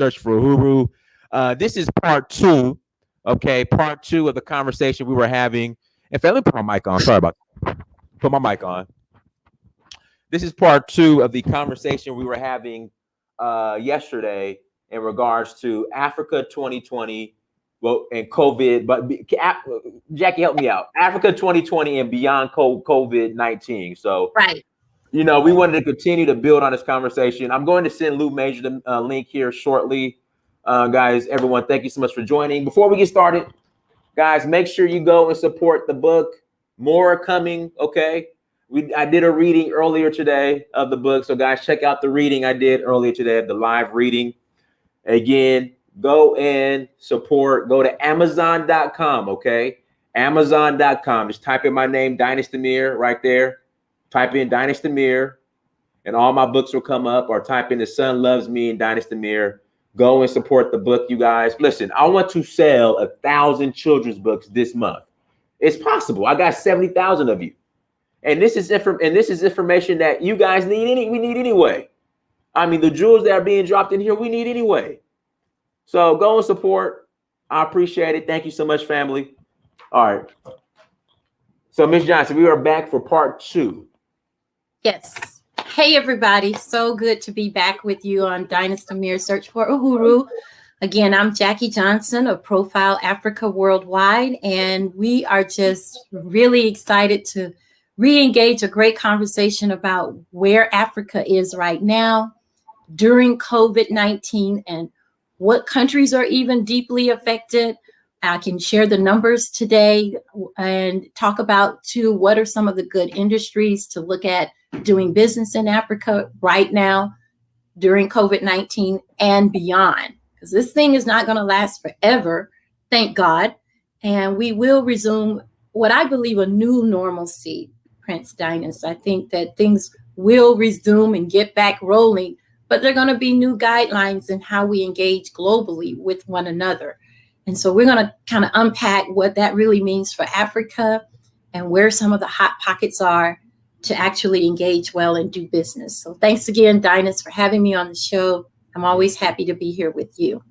Search for Uhuru. This is part two. Okay, part two of the conversation we were having. And let me put my mic on. Sorry about that. Put my mic on. This is part two of the conversation we were having yesterday in regards to Africa 2020, well, and COVID. But Jackie, help me out. Africa 2020 and beyond COVID-19. So, right. You know, we wanted to continue to build on this conversation. I'm going to send Lou Major the link here shortly. Guys, everyone, thank you so much for joining. Before we get started, guys, make sure you go and support the book. More coming, okay? I did a reading earlier today of the book. So, guys, check out the reading I did earlier today, the live reading. Again, go and support. Go to Amazon.com, okay? Amazon.com. Just type in my name, Dynast Amir, right there. Type in Dynast Amir, and all my books will come up, or type in The Sun Loves Me and Dynast Amir. Go and support the book, you guys. Listen, I want to sell 1,000 children's books this month. It's possible. I got 70,000 of you. And this is information that you guys we need anyway. I mean, the jewels that are being dropped in here, we need anyway. So go and support. I appreciate it. Thank you so much, family. All right. So, Ms. Johnson, we are back for part two. Yes. Hey, everybody. So good to be back with you on Dynast Amir Search for Uhuru. Again, I'm Jackie Johnson of Profile Africa Worldwide, and we are just really excited to re-engage a great conversation about where Africa is right now during COVID-19 and what countries are even deeply affected. I can share the numbers today and talk about, too, what are some of the good industries to look at doing business in Africa right now during COVID-19 and beyond. Because this thing is not going to last forever, thank God. And we will resume what I believe a new normalcy, Prince Dynast. I think that things will resume and get back rolling, but there are going to be new guidelines in how we engage globally with one another. And so we're going to kind of unpack what that really means for Africa and where some of the hot pockets are to actually engage well and do business. So thanks again, Dynast, for having me on the show. I'm always happy to be here with you.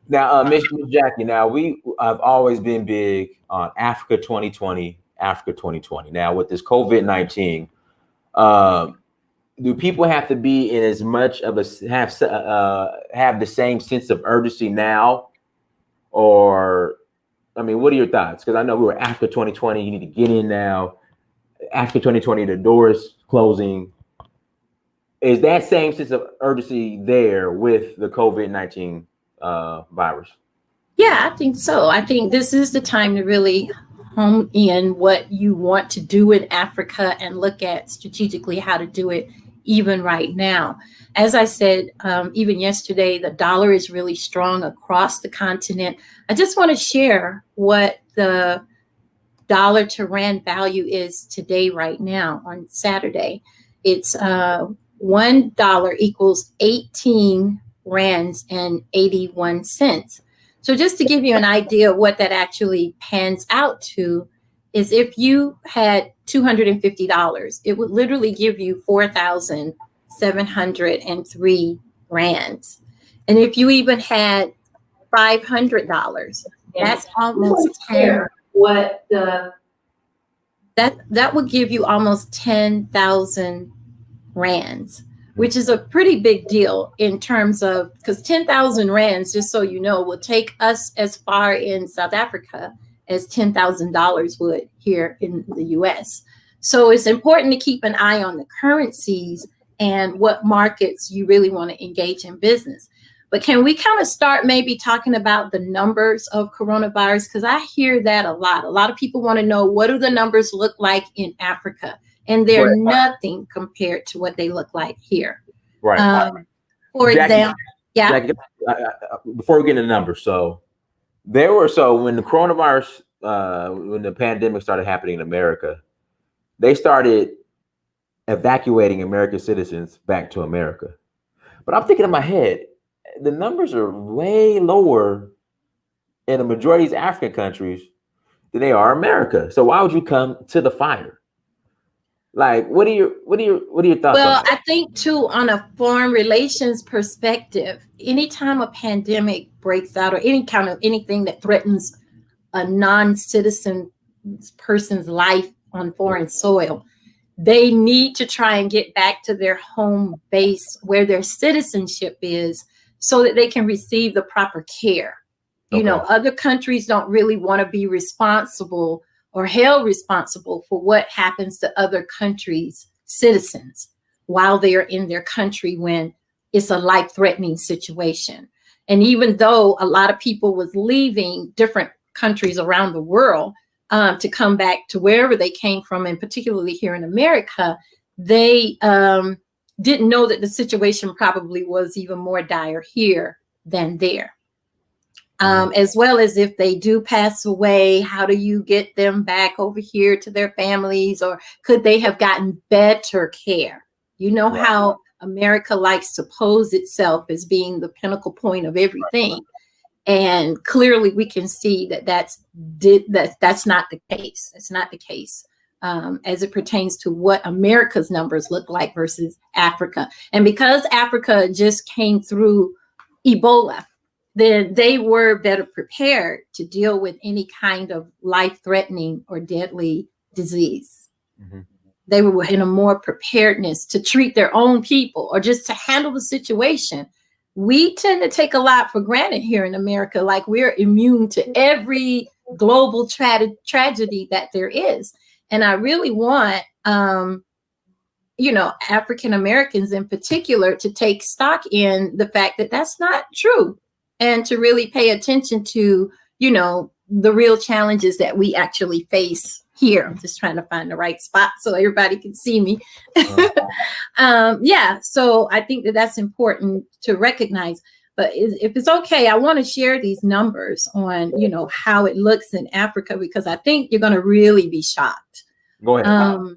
Now, Ms. Jackie, now I've always been big on Africa 2020, Africa 2020. Now with this COVID-19, do people have to be in as much of a have the same sense of urgency now? Or, I mean, what are your thoughts? Because I know we were Africa 2020. You need to get in now. Africa 2020, the doors closing. Is that same sense of urgency there with the COVID-19 virus? Yeah, I think so. I think this is the time to really hone in what you want to do in Africa and look at strategically how to do it even right now. As I said, even yesterday, the dollar is really strong across the continent. I just want to share what the dollar to rand value is today, right now, on Saturday. It's $1 equals 18 rands and 81 cents. So just to give you an idea of what that actually pans out to, is if you had $250, it would literally give you 4,703 rands. And if you even had $500, that's almost 10. What the that would give you almost 10,000 rands, which is a pretty big deal in terms of, because 10,000 rands, just so you know, will take us as far in South Africa as $10,000 would here in the US. So it's important to keep an eye on the currencies and what markets you really want to engage in business. But can we kind of start maybe talking about the numbers of coronavirus? Because I hear that a lot. A lot of people want to know, what do the numbers look like in Africa? And they're nothing compared to what they look like here. Right. For example, Jackie, before we get into the numbers, when the coronavirus, when the pandemic started happening in America, they started evacuating American citizens back to America. But I'm thinking in my head, the numbers are way lower in the majority of these African countries than they are America. So why would you come to the fire? Like, what are your thoughts on Well, that? I think too, on a foreign relations perspective, anytime a pandemic breaks out or any kind of anything that threatens a non-citizen person's life on foreign soil, they need to try and get back to their home base where their citizenship is so that they can receive the proper care. You know, Okay. other countries don't really want to be responsible or held responsible for what happens to other countries' citizens while they are in their country when it's a life-threatening situation. And even though a lot of people was leaving different countries around the world to come back to wherever they came from, and particularly here in America, they didn't know that the situation probably was even more dire here than there. As well as if they do pass away, how do you get them back over here to their families, or could they have gotten better care? You know Right. how America likes to pose itself as being the pinnacle point of everything. And clearly we can see that that's not the case. It's not the case as it pertains to what America's numbers look like versus Africa. And because Africa just came through Ebola, then they were better prepared to deal with any kind of life-threatening or deadly disease. Mm-hmm. They were in a more preparedness to treat their own people or just to handle the situation. We tend to take a lot for granted here in America, like we're immune to every global tragedy that there is. And I really want, African Americans in particular to take stock in the fact that that's not true, and to really pay attention to, the real challenges that we actually face here. I'm just trying to find the right spot so everybody can see me. So I think that that's important to recognize. But if it's okay, I want to share these numbers on, how it looks in Africa, because I think you're going to really be shocked. Go ahead.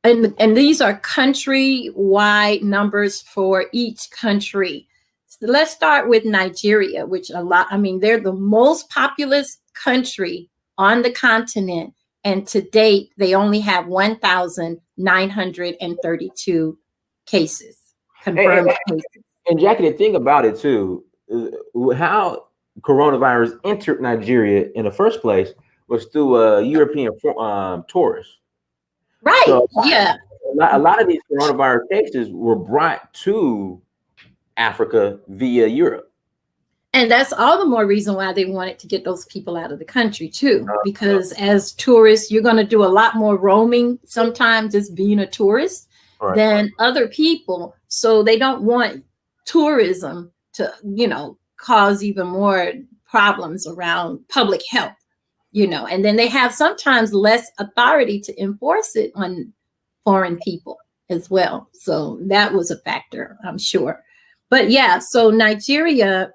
And these are country-wide numbers for each country. So let's start with Nigeria, which they're the most populous country on the continent. And to date, they only have 1,932 cases, confirmed cases. And Jackie, the thing about it too, how coronavirus entered Nigeria in the first place was through a European tourist. Right. So, yeah. A lot of these coronavirus cases were brought to Africa via Europe. And that's all the more reason why they wanted to get those people out of the country too, because as tourists, you're going to do a lot more roaming, sometimes just being a tourist, than other people. So they don't want tourism to, cause even more problems around public health, and then they have sometimes less authority to enforce it on foreign people as well. So that was a factor, I'm sure. But yeah, so Nigeria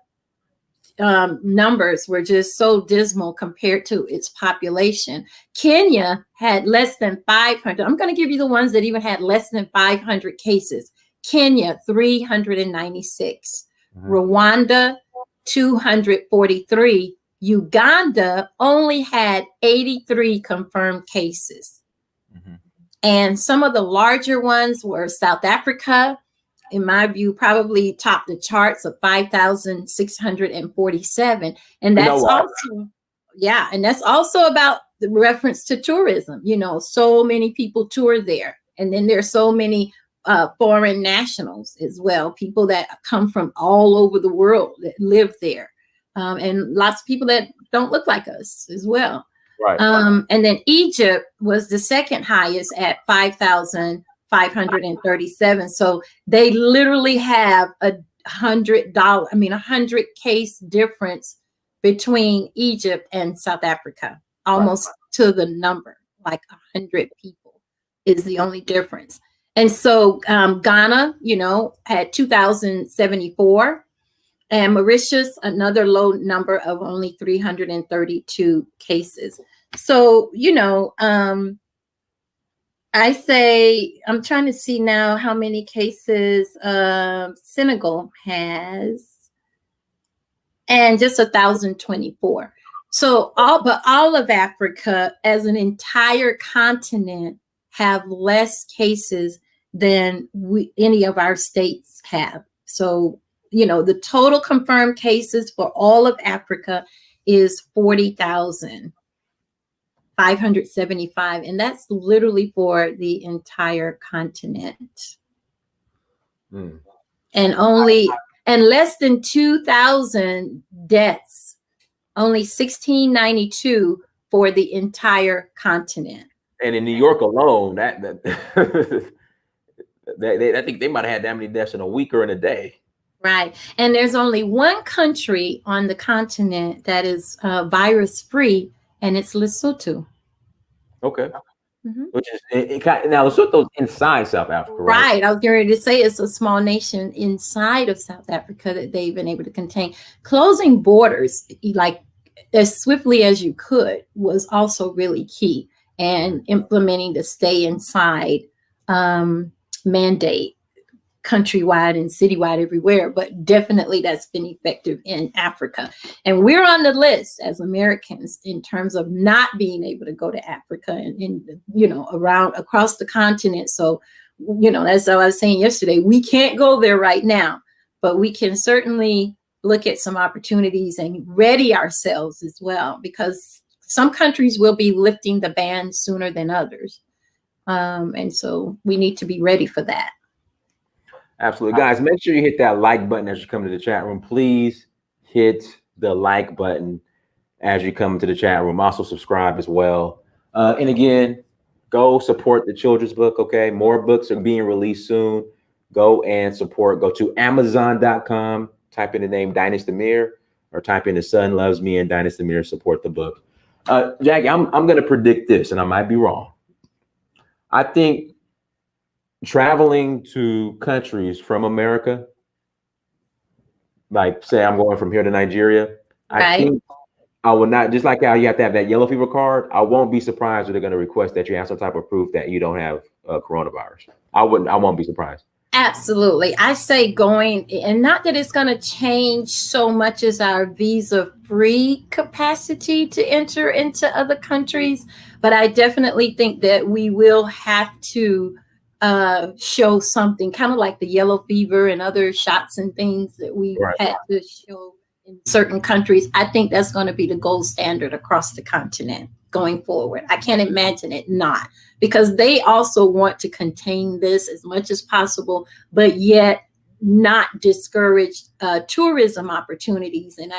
numbers were just so dismal compared to its population. Kenya had less than 500. I'm going to give you the ones that even had less than 500 cases. Kenya, 396. Rwanda, 243. Uganda only had 83 confirmed cases. And some of the larger ones were South Africa, in my view, probably topped the charts of 5,647. And that's and that's also about the reference to tourism. So many people tour there. And then there's so many foreign nationals as well, people that come from all over the world that live there. And lots of people that don't look like us as well. Right. And then Egypt was the second highest at 5,537. So they literally have $100 case difference between Egypt and South Africa, almost to the number, like 100 people is the only difference. And so Ghana, had 2,074. And Mauritius, another low number of only 332 cases. So, I say, I'm trying to see now how many cases Senegal has, and just 1,024. So all of Africa as an entire continent have less cases than any of our states have. So, the total confirmed cases for all of Africa is 40,575, and that's literally for the entire continent. Mm. And less than 2,000 deaths, only 1,692 for the entire continent. And in New York alone, that I think they might have had that many deaths in a week or in a day. Right. And there's only one country on the continent that is virus free, and it's Lesotho. Okay. Mm-hmm. Which is now Lesotho's inside South Africa, right? Right. I was going to say it's a small nation inside of South Africa that they've been able to contain. Closing borders like as swiftly as you could was also really key, and implementing the stay inside mandate countrywide and citywide everywhere, but definitely that's been effective in Africa. And we're on the list as Americans in terms of not being able to go to Africa and around across the continent. So, that's what I was saying yesterday. We can't go there right now, but we can certainly look at some opportunities and ready ourselves as well, because some countries will be lifting the ban sooner than others. And so we need to be ready for that. Absolutely. Guys, make sure you hit that like button as you come to the chat room. Please hit the like button as you come into the chat room. Also subscribe as well. And again, go support the children's book, okay? More books are being released soon. Go and support. Go to Amazon.com, type in the name Dynast Amir, or type in The Son Loves Me and Dynast Amir, support the book. Jacque, I'm going to predict this, and I might be wrong. I think traveling to countries from America, like say I'm going from here to Nigeria, right. I think I will not, just like how you have to have that yellow fever card, I won't be surprised if they're going to request that you have some type of proof that you don't have coronavirus. I won't be surprised. Absolutely. I say going, and not that it's going to change so much as our visa-free capacity to enter into other countries, but I definitely think that we will have to show something, kind of like the yellow fever and other shots and things that we had to show in certain countries. I think that's going to be the gold standard across the continent going forward. I can't imagine it not, because they also want to contain this as much as possible, but yet not discourage tourism opportunities. And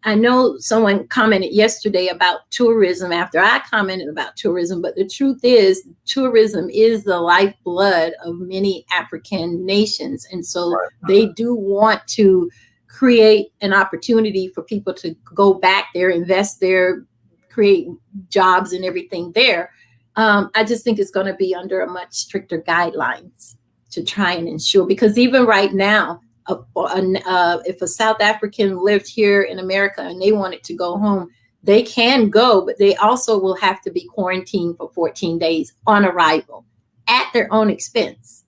I know someone commented yesterday about tourism after I commented about tourism, but the truth is tourism is the lifeblood of many African nations. And so they do want to create an opportunity for people to go back there, invest there, create jobs and everything there. I just think it's going to be under a much stricter guidelines to try and ensure, because even right now, if a South African lived here in America and they wanted to go home, they can go, but they also will have to be quarantined for 14 days on arrival at their own expense.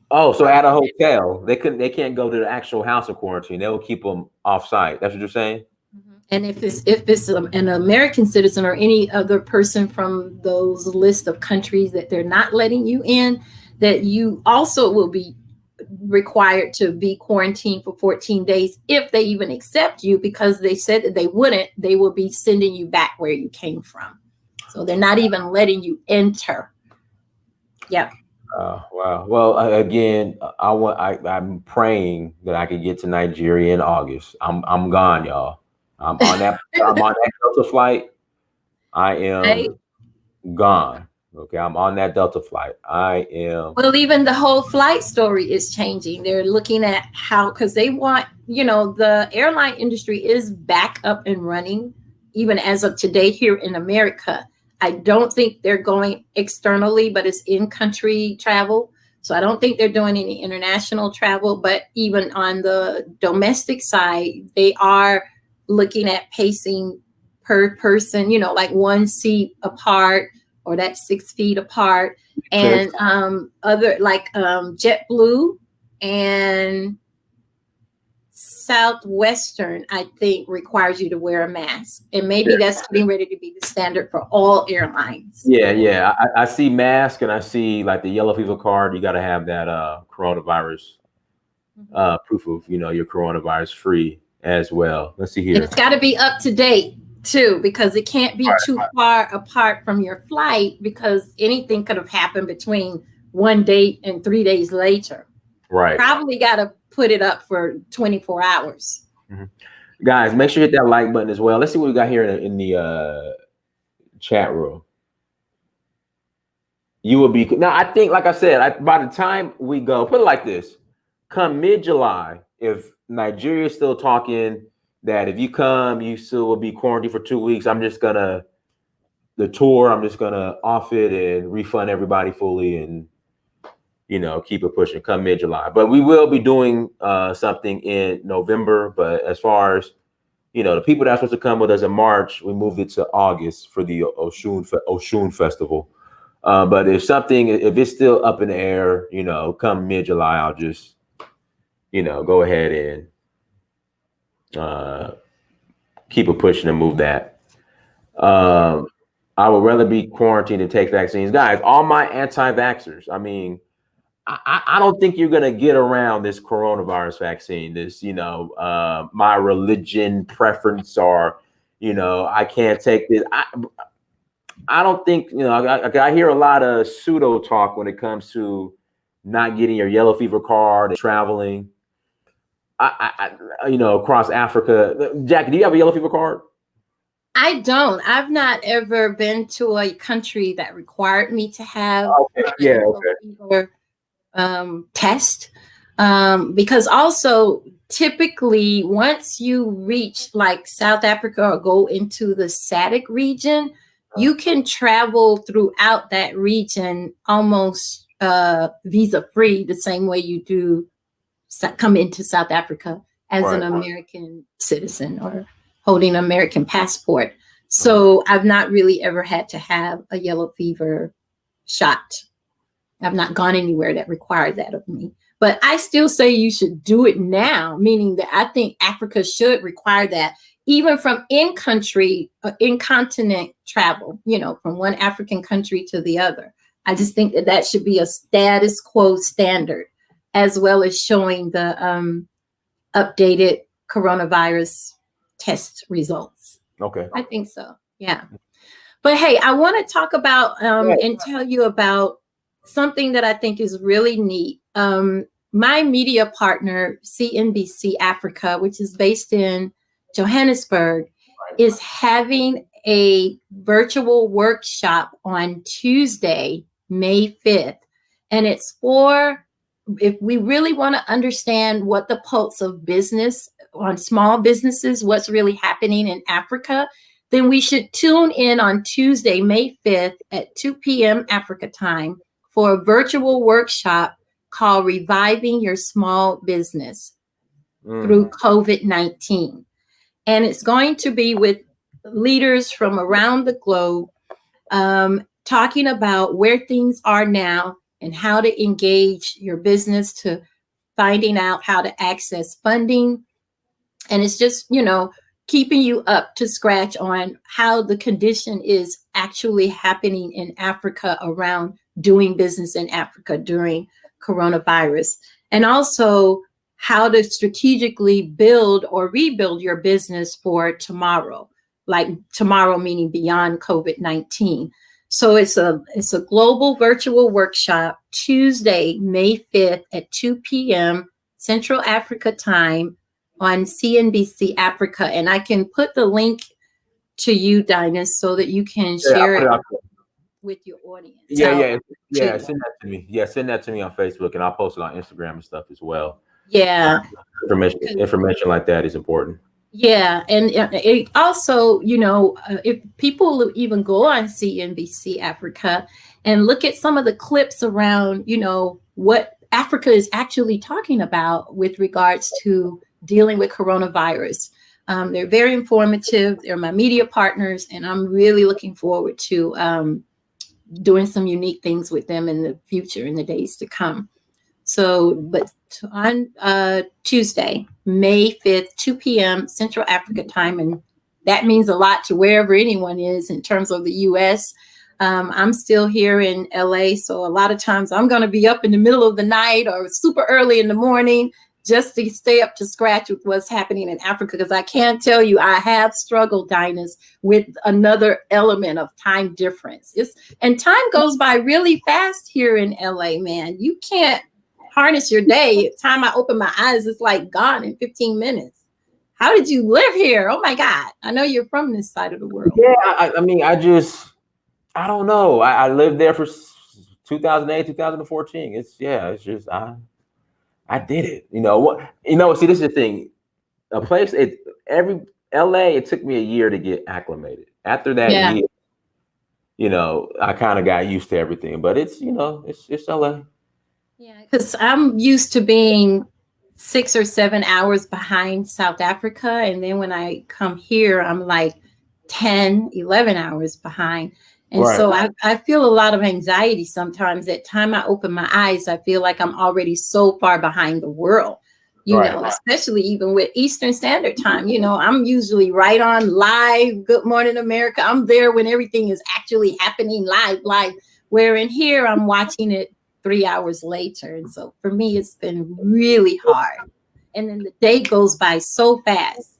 Oh, so at a hotel, they can't go to the actual house of quarantine. They will keep them off site. That's what you're saying? And if it's an American citizen or any other person from those list of countries that they're not letting you in, that you also will be required to be quarantined for 14 days if they even accept you, because they said that they wouldn't. They will be sending you back where you came from. So they're not even letting you enter. Yeah. Wow. Well, again, I'm praying that I can get to Nigeria in August. I'm gone, y'all. I'm on that Delta flight. I am gone. Okay, I'm on that Delta flight. I am. Well, even the whole flight story is changing. They're looking at how, because they want, the airline industry is back up and running, even as of today here in America. I don't think they're going externally, but it's in-country travel. So I don't think they're doing any international travel. But even on the domestic side, they are looking at pacing per person, like one seat apart, or that's 6 feet apart, and other like JetBlue and Southwestern, I think, requires you to wear a mask. And maybe that's getting ready to be the standard for all airlines. Yeah. I see mask and I see like the yellow fever card. You got to have that coronavirus proof of, you're coronavirus free as well. Let's see here. And it's got to be up to date too, because it can't be too far apart from your flight, because anything could have happened between one date and 3 days later. Right. Probably got to put it up for 24 hours. Guys, make sure you hit that like button as well. Let's see what we got here in the chat room. You will be now. I think, like I said, by the time we go, put it like this: come mid-July, if Nigeria is still talking that if you come, you still will be quarantined for 2 weeks. I'm just gonna off it and refund everybody fully, and keep it pushing. Come mid-July, but we will be doing something in November. But as far as the people that are supposed to come with us in March, we moved it to August for the Oshun Festival. But if it's still up in the air, come mid-July, I'll just, go ahead and keep it pushing and move that. I would rather be quarantined and take vaccines. Guys, all my anti-vaxxers, I mean, I don't think you're going to get around this coronavirus vaccine. This, my religion preference, or, I can't take this. I don't think, I hear a lot of pseudo talk when it comes to not getting your yellow fever card and traveling, across Africa. Jacque, do you have a yellow fever card? I don't. I've not ever been to a country that required me to have fever test. Because also typically once you reach like South Africa or go into the SADC region, you can travel throughout that region almost visa free, the same way you do come into South Africa as an American citizen or holding an American passport. So I've not really ever had to have a yellow fever shot. I've not gone anywhere that required that of me. But I still say you should do it now, meaning that I think Africa should require that, even from in-country, in-continent travel, from one African country to the other. I just think that should be a status quo standard, as well as showing the updated coronavirus test results. Okay. I think so. Yeah. But hey, I want to talk about and tell you about something that I think is really neat. My media partner, CNBC Africa, which is based in Johannesburg, is having a virtual workshop on Tuesday, May 5th. And it's for, if we really want to understand what the pulse of business on small businesses, what's really happening in Africa, then we should tune in on Tuesday, May 5th at 2 p.m. Africa time for a virtual workshop called Reviving Your Small Business through COVID-19. And it's going to be with leaders from around the globe talking about where things are now and how to engage your business, to finding out how to access funding. And it's just, keeping you up to scratch on how the condition is actually happening in Africa around doing business in Africa during coronavirus, and also how to strategically build or rebuild your business for tomorrow, like tomorrow meaning beyond COVID-19. So it's a global virtual workshop, Tuesday, May 5th at 2 p.m. Central Africa time on CNBC Africa. And I can put the link to you, Dynast, so that you can share it with your audience. Yeah. Send that to me. Yeah, send that to me on Facebook, and I'll post it on Instagram and stuff as well. Yeah. Information like that is important. Yeah. And it also, if people even go on CNBC Africa and look at some of the clips around, what Africa is actually talking about with regards to dealing with coronavirus. They're very informative. They're my media partners, and I'm really looking forward to doing some unique things with them in the future, in the days to come. So, but on Tuesday, May 5th, 2 p.m. Central Africa time, and that means a lot to wherever anyone is in terms of the U.S. I'm still here in LA, so a lot of times I'm going to be up in the middle of the night or super early in the morning just to stay up to scratch with what's happening in Africa, because I can't tell you, I have struggled, Dinah, with another element of time difference. And time goes by really fast here in LA, man. You can't harness your day. Time I open my eyes, it's like gone in 15 minutes. How did you live here? Oh my God. I know you're from this side of the world. Yeah, I mean, I don't know. I lived there for 2008, 2014. It's just I did it. You know what? See, this is the thing. A place every LA, it took me a year to get acclimated. After that year, I kind of got used to everything. But it's LA. Yeah, because I'm used to being 6 or 7 hours behind South Africa. And then when I come here, I'm like 10, 11 hours behind. And so I feel a lot of anxiety sometimes. At time I open my eyes, I feel like I'm already so far behind the world, especially even with Eastern Standard Time. I'm usually right on live. Good Morning America. I'm there when everything is actually happening live. Where in here, I'm watching it 3 hours later. And so for me, it's been really hard. And then the day goes by so fast.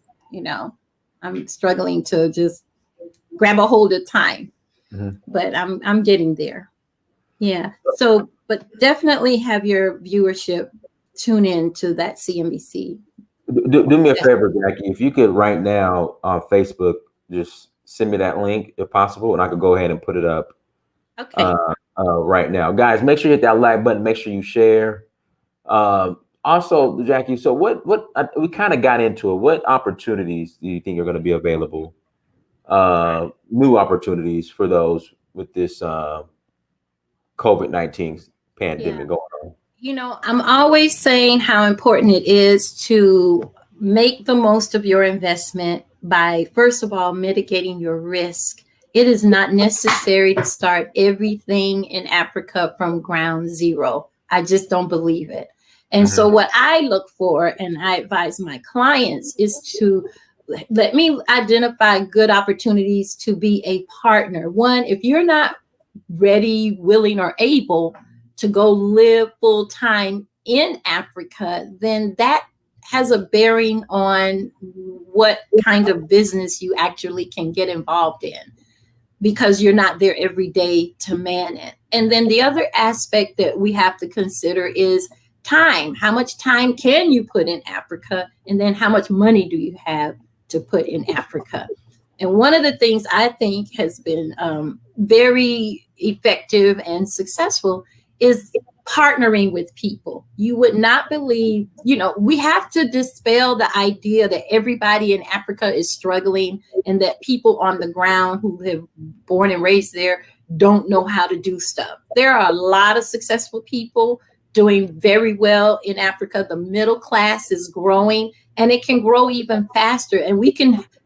I'm struggling to just grab a hold of time. Mm-hmm. But I'm getting there. Yeah. So, but definitely have your viewership tune in to that CNBC. Do me a favor, Jackie. If you could right now on Facebook, just send me that link if possible, and I could go ahead and put it up. Okay. Right now, guys, make sure you hit that like button. Make sure you share. Also, Jackie. So, what we kind of got into it. What opportunities do you think are going to be available? New opportunities for those with this COVID-19 pandemic going on. I'm always saying how important it is to make the most of your investment by, first of all, mitigating your risk. It is not necessary to start everything in Africa from ground zero. I just don't believe it. And so what I look for, and I advise my clients, is to let me identify good opportunities to be a partner. One, if you're not ready, willing, or able to go live full time in Africa, then that has a bearing on what kind of business you actually can get involved in, because you're not there every day to man it. And then the other aspect that we have to consider is time. How much time can you put in Africa? And then how much money do you have to put in Africa? And one of the things I think has been very effective and successful is partnering with people. You would not believe, we have to dispel the idea that everybody in Africa is struggling and that people on the ground who have born and raised there don't know how to do stuff. There are a lot of successful people doing very well in Africa. The middle class is growing, and it can grow even faster. And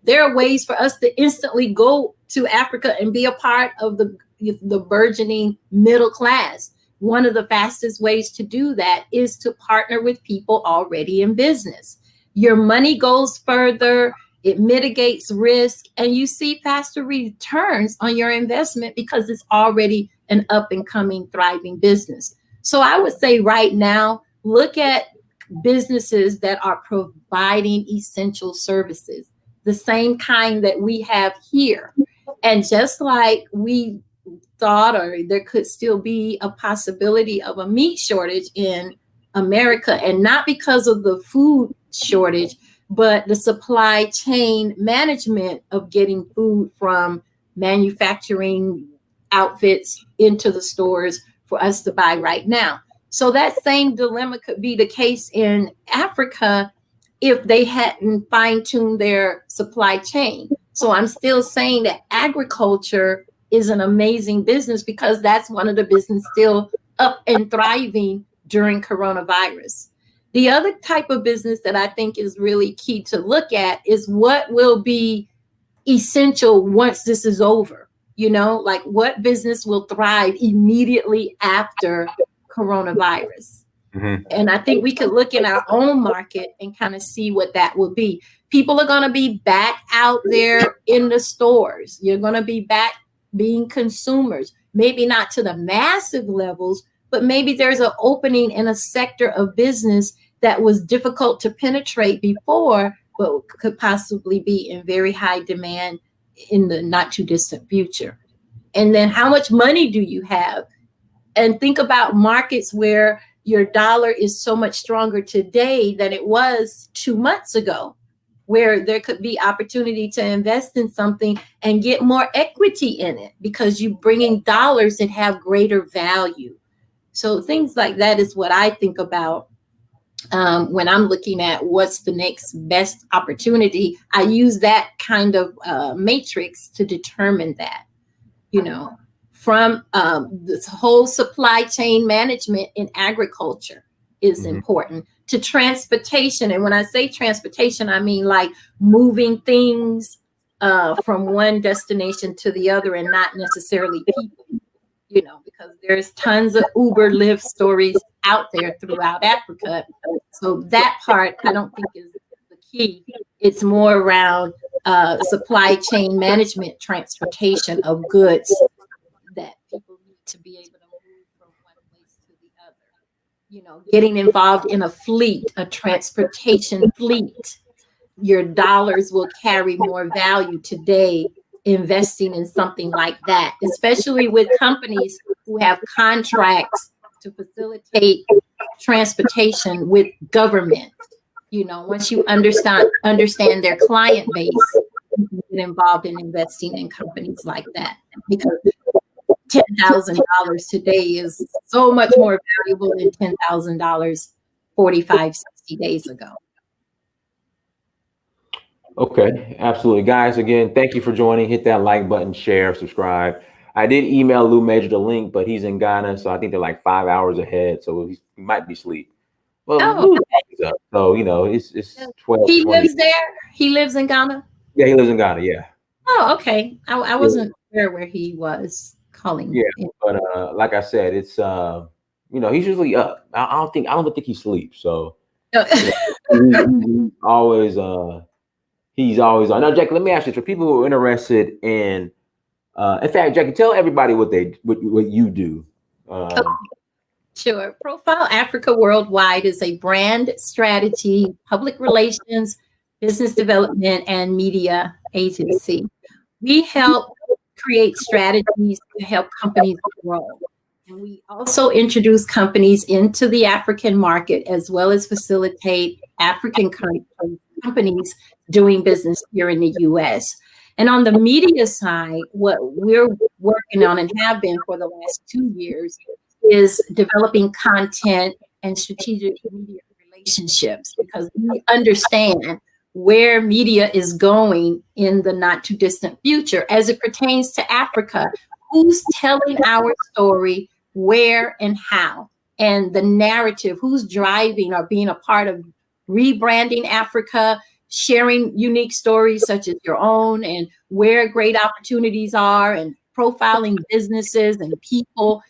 there are ways for us to instantly go to Africa and be a part of the burgeoning middle class. One of the fastest ways to do that is to partner with people already in business. Your money goes further, it mitigates risk, and you see faster returns on your investment because it's already an up and coming, thriving business. So I would say right now, look at businesses that are providing essential services, the same kind that we have here. And just like we thought, or there could still be a possibility of a meat shortage in America, and not because of the food shortage, but the supply chain management of getting food from manufacturing outfits into the stores for us to buy right now. So that same dilemma could be the case in Africa if they hadn't fine-tuned their supply chain. So I'm still saying that agriculture is an amazing business because that's one of the businesses still up and thriving during coronavirus. The other type of business that I think is really key to look at is what will be essential once this is over. Like what business will thrive immediately after coronavirus. And I think we could look in our own market and kind of see what that would be. People are going to be back out there in the stores. You're going to be back being consumers, maybe not to the massive levels, but maybe there's an opening in a sector of business that was difficult to penetrate before, but could possibly be in very high demand in the not too distant future. And then how much money do you have? And think about markets where your dollar is so much stronger today than it was 2 months ago, where there could be opportunity to invest in something and get more equity in it because you bring in dollars that have greater value. So things like that is what I think about when I'm looking at what's the next best opportunity. I use that kind of matrix to determine that, from this whole supply chain management in agriculture is important to transportation. And when I say transportation, I mean like moving things from one destination to the other and not necessarily people, because there's tons of Uber Lyft stories out there throughout Africa. So that part I don't think is the key. It's more around supply chain management, transportation of goods that people need to be able to move from one place to the other. Getting involved in a fleet, a transportation fleet. Your dollars will carry more value today investing in something like that, especially with companies who have contracts to facilitate transportation with government. Once you understand their client base, you can get involved in investing in companies like that, because $10,000 today is so much more valuable than $10,000 45, 60 days ago. Okay, absolutely. Guys, again, thank you for joining. Hit that like button, share, subscribe. I did email Lou Major the link, but he's in Ghana, so I think they're like 5 hours ahead, so he might be asleep. Well, Lou's up, so it's 12. He lives there. He lives in Ghana. Yeah, he lives in Ghana. Yeah. Oh, okay. I wasn't aware where he was calling. Yeah, but like I said, it's he's usually up. I don't think he sleeps. So he's always on. Now, Jacque, let me ask you, for people who are interested in fact, Jacque, tell everybody what you do. Okay. Sure. Profile Africa Worldwide is a brand strategy, public relations, business development, and media agency. We help create strategies to help companies grow. And we also introduce companies into the African market, as well as facilitate African companies doing business here in the U.S. And on the media side, what we're working on and have been for the last 2 years is developing content and strategic media relationships, because we understand where media is going in the not too distant future as it pertains to Africa. Who's telling our story, where and how, and the narrative, who's driving or being a part of rebranding Africa, sharing unique stories such as your own, and where great opportunities are, and profiling businesses and people.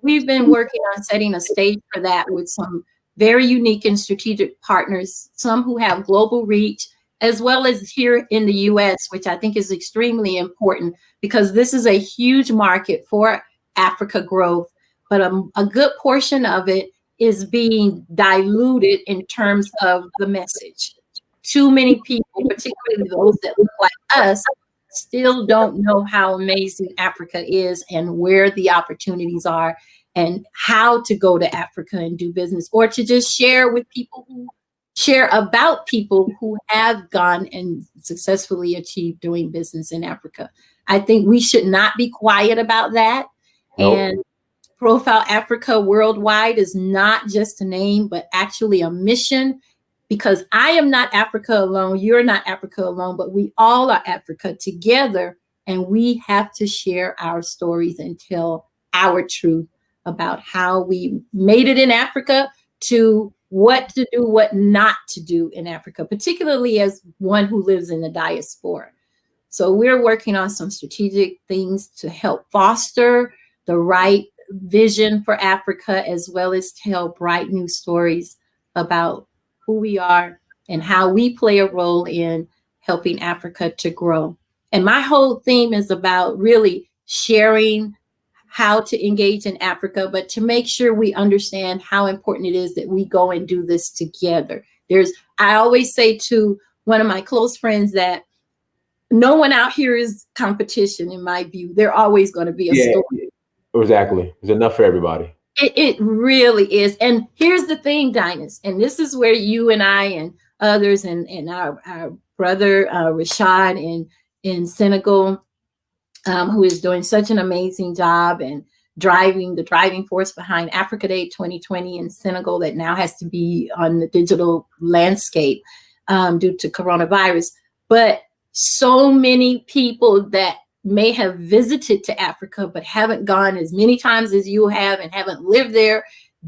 We've been working on setting a stage for that with some very unique and strategic partners, some who have global reach, as well as here in the US, which I think is extremely important, because this is a huge market for Africa growth, but a good portion of it is being diluted in terms of the message. Too many people, particularly those that look like us, still don't know how amazing Africa is and where the opportunities are and how to go to Africa and do business, or to just share with people who share about people who have gone and successfully achieved doing business in Africa. I think we should not be quiet about that. Nope. And Profile Africa Worldwide is not just a name, but actually a mission, because I am not Africa alone. You're not Africa alone, but we all are Africa together. And we have to share our stories and tell our truth about how we made it in Africa, to what to do, what not to do in Africa, particularly as one who lives in the diaspora. So we're working on some strategic things to help foster the right vision for Africa, as well as tell bright new stories about who we are and how we play a role in helping Africa to grow. And my whole theme is about really sharing how to engage in Africa, but to make sure we understand how important it is that we go and do this together. I always say to one of my close friends that no one out here is competition, in my view. They're always going to be a story. Exactly. There's enough for everybody. It really is. And here's the thing, Dynast, and this is where you and I and others and our brother Rashad in Senegal, who is doing such an amazing job and the driving force behind Africa Day 2020 in Senegal, that now has to be on the digital landscape due to coronavirus. But so many people that may have visited to Africa but haven't gone as many times as you have and haven't lived there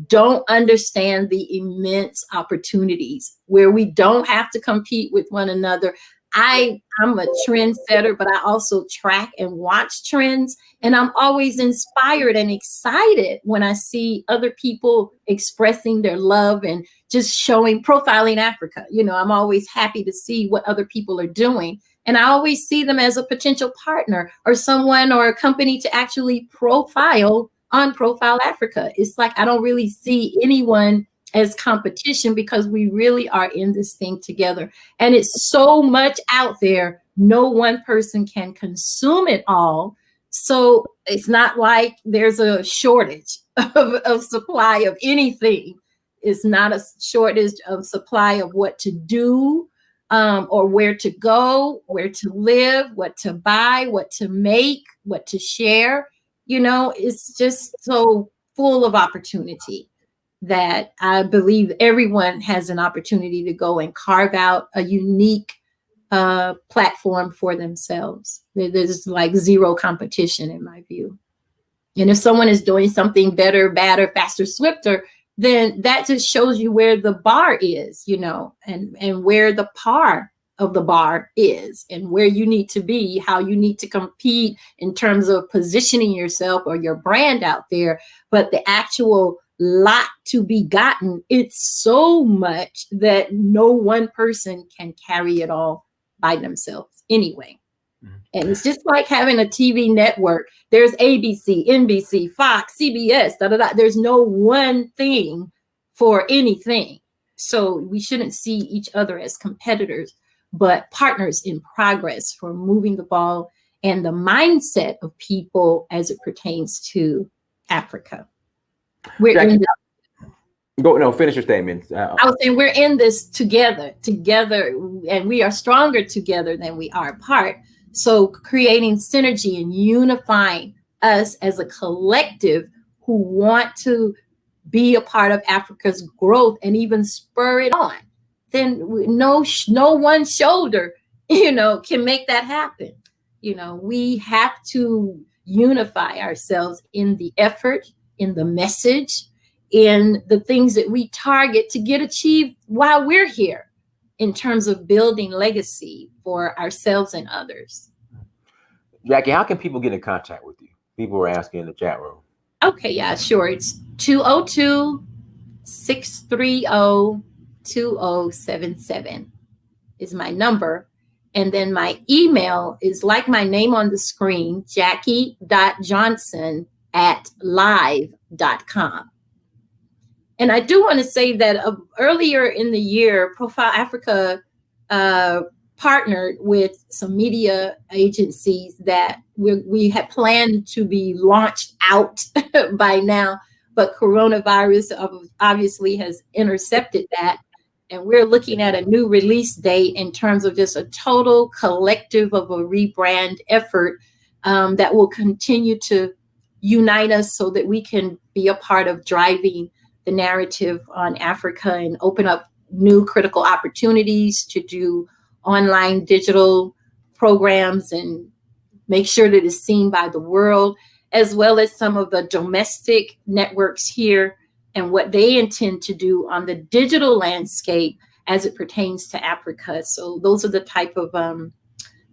don't understand the immense opportunities where we don't have to compete with one another. I'm a trendsetter, but I also track and watch trends. And I'm always inspired and excited when I see other people expressing their love and just profiling Africa. I'm always happy to see what other people are doing. And I always see them as a potential partner or someone or a company to actually profile Africa. It's like I don't really see anyone as competition because we really are in this thing together. And it's so much out there. No one person can consume it all. So it's not like there's a shortage of supply of anything. It's not a shortage of supply of what to do, or where to go, where to live, what to buy, what to make, what to share. It's just so full of opportunity that I believe everyone has an opportunity to go and carve out a unique platform for themselves. There's like zero competition in my view. And if someone is doing something better, badder, faster, swifter, then that just shows you where the bar is, and where the par of the bar is and where you need to be, how you need to compete in terms of positioning yourself or your brand out there. But the actual lot to be gotten, it's so much that no one person can carry it all by themselves anyway. And it's just like having a TV network. There's ABC, NBC, Fox, CBS, There's no one thing for anything. So we shouldn't see each other as competitors, but partners in progress for moving the ball and the mindset of people as it pertains to Africa. Jacque, finish your statement. I was saying we're in this together, and we are stronger together than we are apart. So creating synergy and unifying us as a collective who want to be a part of Africa's growth and even spur it on, then no one shoulder, can make that happen. We have to unify ourselves in the effort, in the message, in the things that we target to get achieved while we're here in terms of building legacy for ourselves and others. Jacque, how can people get in contact with you? People were asking in the chat room. Okay, yeah, sure. It's 202-630-2077 is my number. And then my email is like my name on the screen, jackie.johnson@live.com. And I do want to say that earlier in the year, Profile Africa partnered with some media agencies that we had planned to be launched out by now, but coronavirus obviously has intercepted that. And we're looking at a new release date in terms of just a total collective of a rebrand effort that will continue to unite us so that we can be a part of driving the narrative on Africa and open up new critical opportunities to do online digital programs and make sure that it's seen by the world, as well as some of the domestic networks here and what they intend to do on the digital landscape as it pertains to Africa. So those are the type of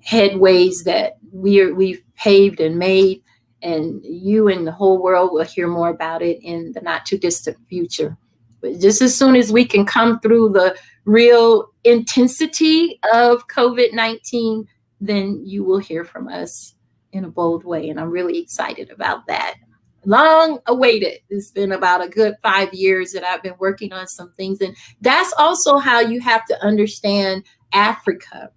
headways that we've paved and made. And you and the whole world will hear more about it in the not too distant future. But just as soon as we can come through the real intensity of COVID-19, then you will hear from us in a bold way. And I'm really excited about that. Long awaited. It's been about a good 5 years that I've been working on some things. And that's also how you have to understand Africa.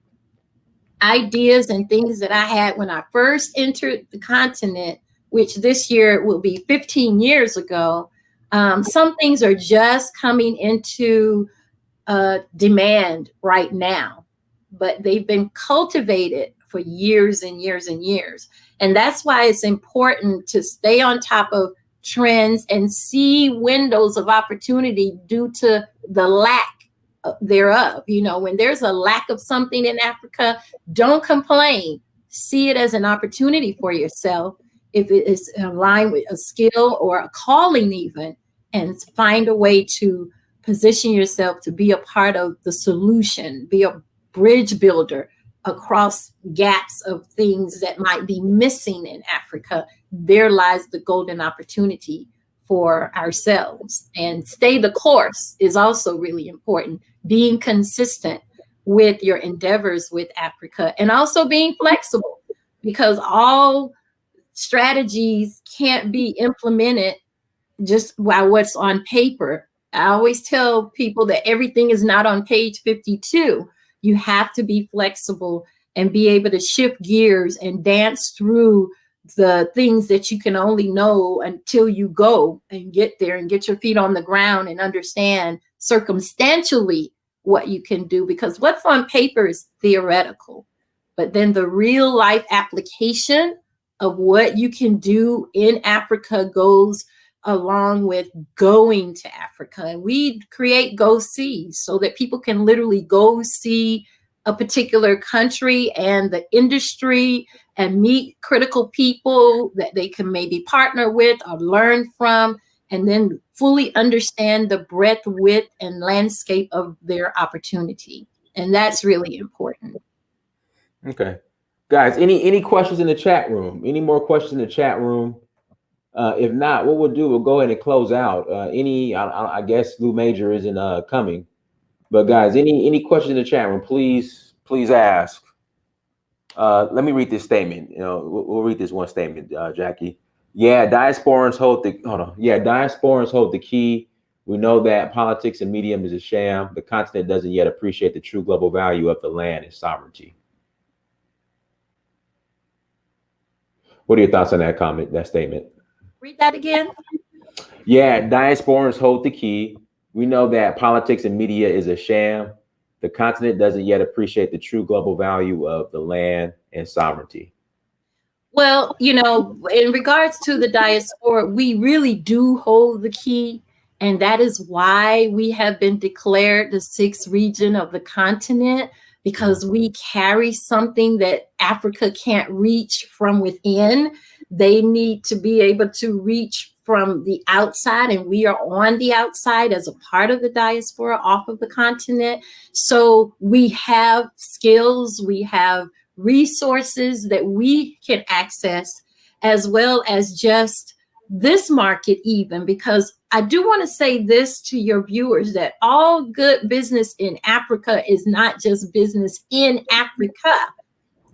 Ideas and things that I had when I first entered the continent, which this year will be 15 years ago. Some things are just coming into demand right now, but they've been cultivated for years and years and years. And that's why it's important to stay on top of trends and see windows of opportunity due to the lack thereof. You know, when there's a lack of something in Africa, don't complain. See it as an opportunity for yourself. If it is in line with a skill or a calling even, and find a way to position yourself to be a part of the solution, be a bridge builder across gaps of things that might be missing in Africa. There lies the golden opportunity for ourselves. And stay the course is also really important. Being consistent with your endeavors with Africa, and also being flexible, because all strategies can't be implemented just by what's on paper. I always tell people that everything is not on page 52. You have to be flexible and be able to shift gears and dance through the things that you can only know until you go and get there and get your feet on the ground and understand circumstantially what you can do, because what's on paper is theoretical, but then the real life application of what you can do in Africa goes along with going to Africa. And we create Go Sees so that people can literally go see a particular country and the industry and meet critical people that they can maybe partner with or learn from, and then fully understand the breadth, width, and landscape of their opportunity. And that's really important. Okay. Guys, any questions in the chat room? Any more questions in the chat room? If not, what we'll do, we'll go ahead and close out. I guess Lou Major isn't coming. But guys, any questions in the chat room, please ask. Let me read this statement. You know, we'll read this one statement, Jackie. Yeah, diasporans hold the key. We know that politics and medium is a sham. The continent doesn't yet appreciate the true global value of the land and sovereignty. What are your thoughts on that comment, that statement? Read that again. Yeah, diasporans hold the key. We know that politics and media is a sham. The continent doesn't yet appreciate the true global value of the land and sovereignty. Well, you know, in regards to the diaspora, we really do hold the key. And that is why we have been declared the sixth region of the continent, because we carry something that Africa can't reach from within. They need to be able to reach from the outside, and we are on the outside as a part of the diaspora off of the continent. So we have skills, we have resources that we can access, as well as just this market even, because I do want to say this to your viewers, that all good business in Africa is not just business in Africa.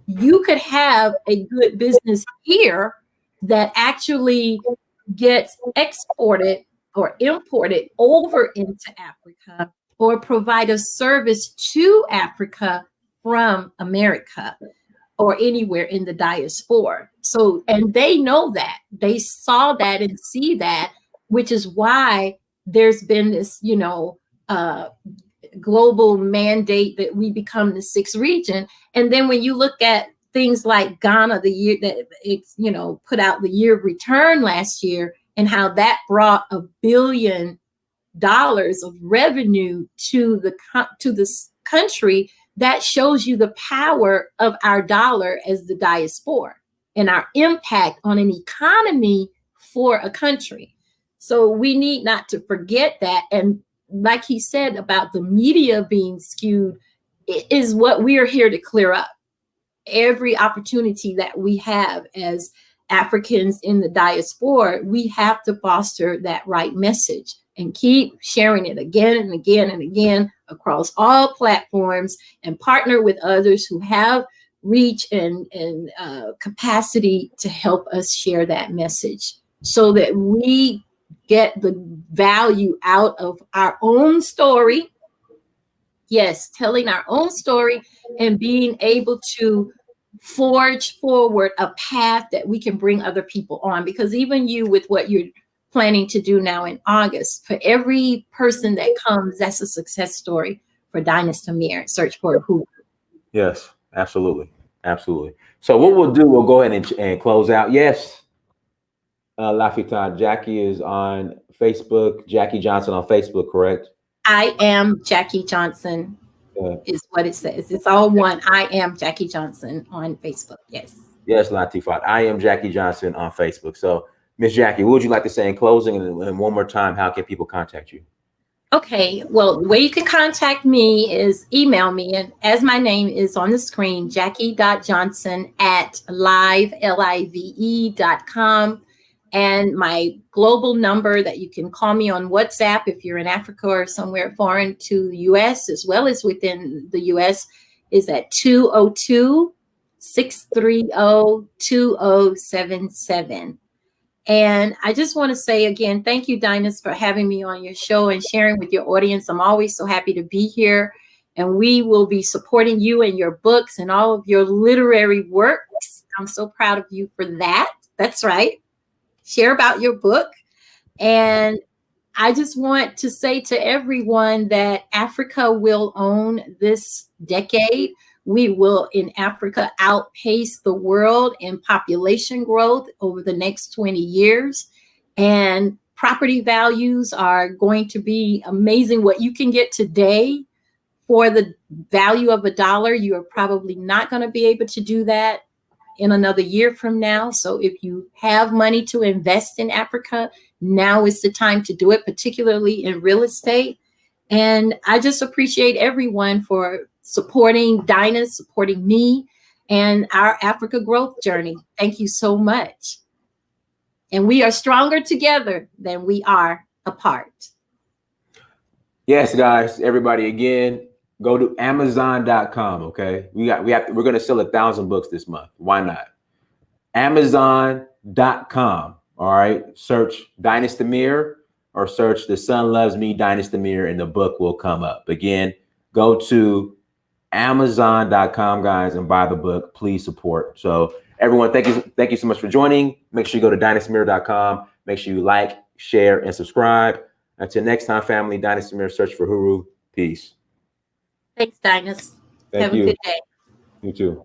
You could have a good business here that actually gets exported or imported over into Africa, or provide a service to Africa from America or anywhere in the diaspora. So, and they know that, they saw that and see that, which is why there's been this, you know, global mandate that we become the sixth region. And then when you look at things like Ghana, the year that it's, you know, put out the year of return last year, and how that brought $1 billion of revenue to this country, that shows you the power of our dollar as the diaspora and our impact on an economy for a country. So we need not to forget that. And like he said about the media being skewed, it is what we are here to clear up. Every opportunity that we have as Africans in the diaspora, we have to foster that right message and keep sharing it again and again and again across all platforms, and partner with others who have reach and capacity to help us share that message, so that we get the value out of our own story. Yes, telling our own story and being able to forge forward a path that we can bring other people on. Because even you, with what you're planning to do now in August, for every person that comes, that's a success story for Dynast Amir, Search for Who. Yes, absolutely. Absolutely. So what we'll do, we'll go ahead and close out. Yes. Lafitan, Jackie is on Facebook. Jackie Johnson on Facebook, correct? I am Jackie Johnson is what it says. It's all one. I am Jackie Johnson on Facebook. Yes. Yes, Latifat. I am Jackie Johnson on Facebook. So, Miss Jackie, what would you like to say in closing? And one more time, how can people contact you? Okay. Well, the way you can contact me is email me. And as my name is on the screen, jackie.johnson@live.com. And my global number that you can call me on WhatsApp if you're in Africa or somewhere foreign to the US, as well as within the US, is at 202-630-2077. And I just want to say again, thank you, Dynast, for having me on your show and sharing with your audience. I'm always so happy to be here. And we will be supporting you and your books and all of your literary works. I'm so proud of you for that. That's right. Share about your book. And I just want to say to everyone that Africa will own this decade. We will in Africa outpace the world in population growth over the next 20 years. And property values are going to be amazing. What you can get today for the value of $1, you are probably not going to be able to do that in another year from now. So if you have money to invest in Africa, now is the time to do it, particularly in real estate. And I just appreciate everyone for supporting Dynast, supporting me and our Africa growth journey. Thank you so much. And we are stronger together than we are apart. Yes, guys, everybody, again, go to Amazon.com. Okay. We're going to sell 1,000 books this month. Why not? Amazon.com. All right. Search Dynast Amir or search The Sun Loves Me, Dynast Amir, and the book will come up. Again, go to Amazon.com, guys, and buy the book. Please support. So everyone, thank you so much for joining. Make sure you go to DynastAmir.com. Make sure you like, share, and subscribe. Until next time, family, Dynast Amir, Search for Huru. Peace. Thanks, Dynast. Thank Have you. a good day. You too.